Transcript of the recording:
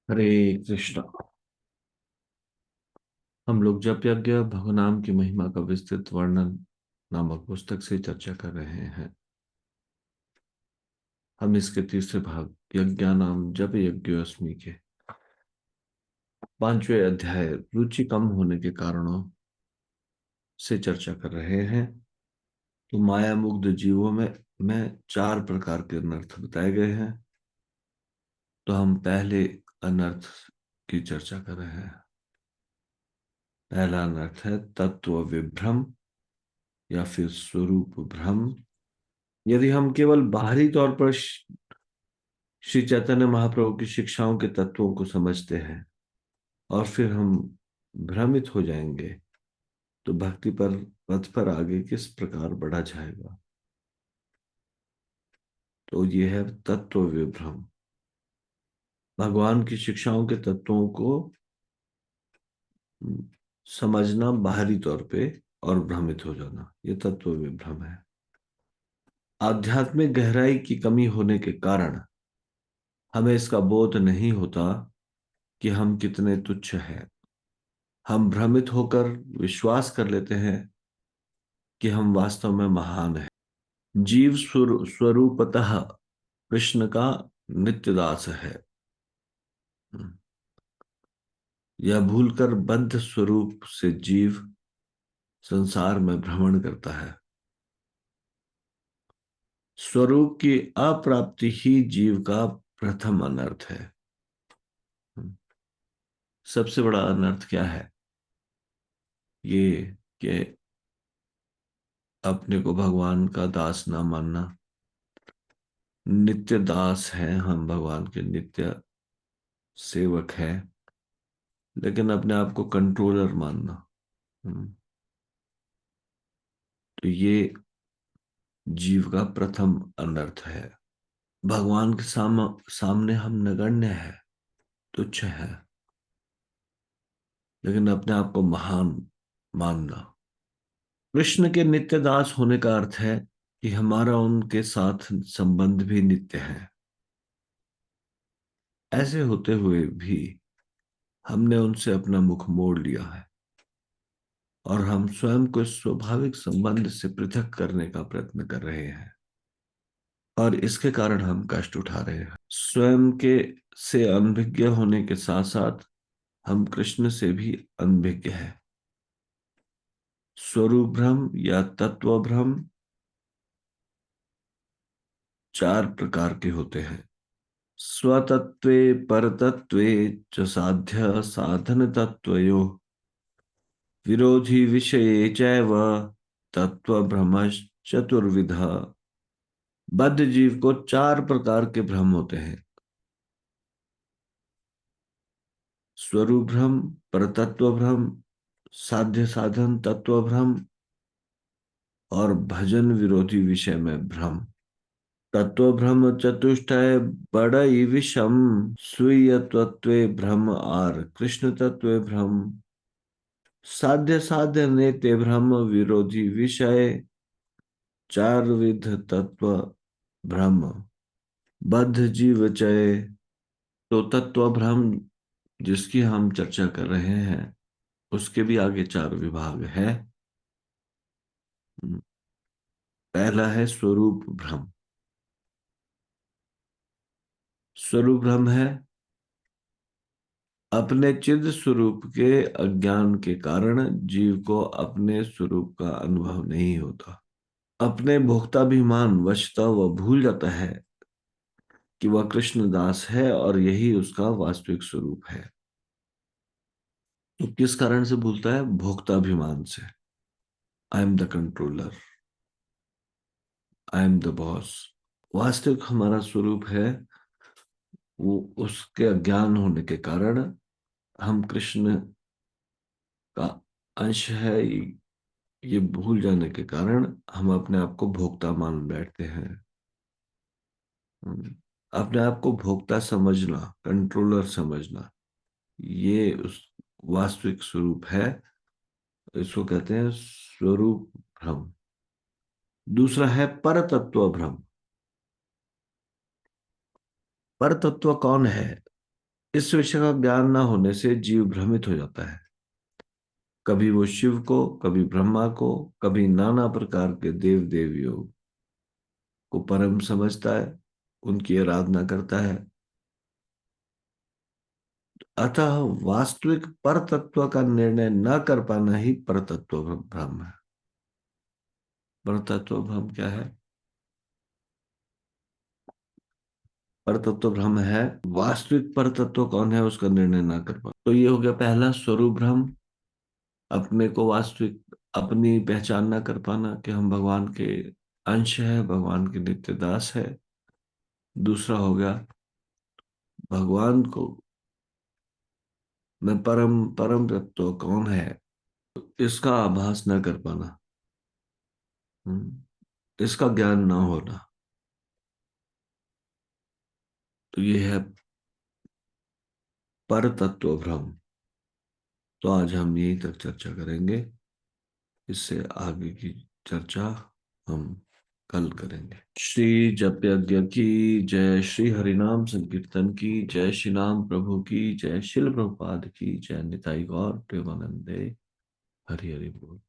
हरे कृष्णा। हम लोग जप यज्ञ भगवान की महिमा का विस्तृत वर्णन नामक पुस्तक से चर्चा कर रहे हैं। हम इसके तीसरे भाग यज्ञानाम जप यज्ञोस्मि के पांचवें अध्याय रुचि कम होने के कारणों से चर्चा कर रहे हैं। तो माया मुग्ध जीवों में चार प्रकार के अनर्थ बताए गए हैं। तो हम पहले अनर्थ की चर्चा कर रहे हैं। पहला अनर्थ है तत्व विभ्रम या फिर स्वरूप भ्रम। यदि हम केवल बाहरी तौर पर श्री चैतन्य महाप्रभु की शिक्षाओं के तत्वों को समझते हैं और फिर हम भ्रमित हो जाएंगे, तो भक्ति पर पथ पर आगे किस प्रकार बढ़ा जाएगा। तो ये है तत्व विभ्रम। भगवान की शिक्षाओं के तत्वों को समझना बाहरी तौर पे और भ्रमित हो जाना, ये तत्व विभ्रम है। आध्यात्मिक गहराई की कमी होने के कारण हमें इसका बोध नहीं होता कि हम कितने तुच्छ हैं। हम भ्रमित होकर विश्वास कर लेते हैं कि हम वास्तव में महान हैं। जीव स्वरूपतः कृष्ण का नित्य दास है। यह भूलकर बद्ध स्वरूप से जीव संसार में भ्रमण करता है। स्वरूप की अप्राप्ति ही जीव का प्रथम अनर्थ है। सबसे बड़ा अनर्थ क्या है? ये कि अपने को भगवान का दास ना मानना। नित्य दास हैं हम, भगवान के नित्य सेवक हैं, लेकिन अपने आप को कंट्रोलर मानना। हम्म, तो ये जीव का प्रथम अनर्थ है। भगवान के सामने हम नगण्य है, तुच्छ है, लेकिन अपने आप को महान मानना। कृष्ण के नित्य दास होने का अर्थ है कि हमारा उनके साथ संबंध भी नित्य है। ऐसे होते हुए भी हमने उनसे अपना मुख मोड़ लिया है और हम स्वयं को स्वाभाविक संबंध से पृथक करने का प्रयत्न कर रहे हैं, और इसके कारण हम कष्ट उठा रहे हैं। स्वयं के से अनभिज्ञ होने के साथ साथ हम कृष्ण से भी अनभिज्ञ हैं। स्वरूप भ्रम या तत्व भ्रम चार प्रकार के होते हैं। स्वतत्वे परतत्वे च साध्य साधन तत्वयोः विरोधी विषये चैव तत्व भ्रमश्च चतुर्विधा। बद्ध जीव को चार प्रकार के भ्रम होते हैं। स्वरूप भ्रम, परतत्व भ्रम, साध्य साधन तत्व भ्रम और भजन विरोधी विषय में भ्रम। तत्व भ्रम चतुष्टय बड़ई विषम, स्वीय तत्वे भ्रम आर कृष्ण तत्वे भ्रम। साध्य साध्य नेते भ्रम विरोधी विषय, चार विध तत्व भ्रम बद्ध जीव चय। तो तत्व भ्रम जिसकी हम चर्चा कर रहे हैं उसके भी आगे चार विभाग है। पहला है स्वरूप भ्रम। स्वरूप भ्रम है अपने चिद स्वरूप के अज्ञान के कारण जीव को अपने स्वरूप का अनुभव नहीं होता। अपने भोक्ताभिमान वशतः वह भूल जाता है कि वह कृष्ण दास है और यही उसका वास्तविक स्वरूप है। तो किस कारण से भूलता है? भोक्ताभिमान से। I am the controller, I am the boss. वास्तविक हमारा स्वरूप है वो, उसके अज्ञान होने के कारण हम कृष्ण का अंश है, ये भूल जाने के कारण हम अपने आप को भोक्ता मान बैठते हैं। अपने आप को भोक्ता समझना, कंट्रोलर समझना, ये उस वास्तविक स्वरूप है। इसको कहते हैं स्वरूप भ्रम। दूसरा है परतत्व भ्रम। परतत्व कौन है? इस विषय का ज्ञान ना होने से जीव भ्रमित हो जाता है। कभी वो शिव को, कभी ब्रह्मा को, कभी नाना प्रकार के देव देवियों को परम समझता है, उनकी आराधना करता है। अतः वास्तविक पर तत्व का निर्णय न कर पाना ही परतत्व भ्रम है। परतत्व भ्रम क्या है? परतत्व भ्रम है वास्तविक परतत्व कौन है उसका निर्णय ना कर पाना। तो ये हो गया पहला, स्वरूप भ्रम, अपने को वास्तविक अपनी पहचान ना कर पाना कि हम भगवान के अंश है, भगवान के नित्य दास है। दूसरा हो गया भगवान को मैं परम परम तत्व कौन है इसका आभास न कर पाना, इसका ज्ञान ना होना। तो ये है पर तत्व भ्रम। तो आज हम यहीं तक चर्चा करेंगे। इससे आगे की चर्चा हम कल करेंगे। श्री जप यज्ञ की जय, श्री हरिनाम संकीर्तन की जय, श्री नाम प्रभु की जय, शिल प्रभुपाद की जय, निताई गौर प्रेमानंदे। हरि हरि बोल।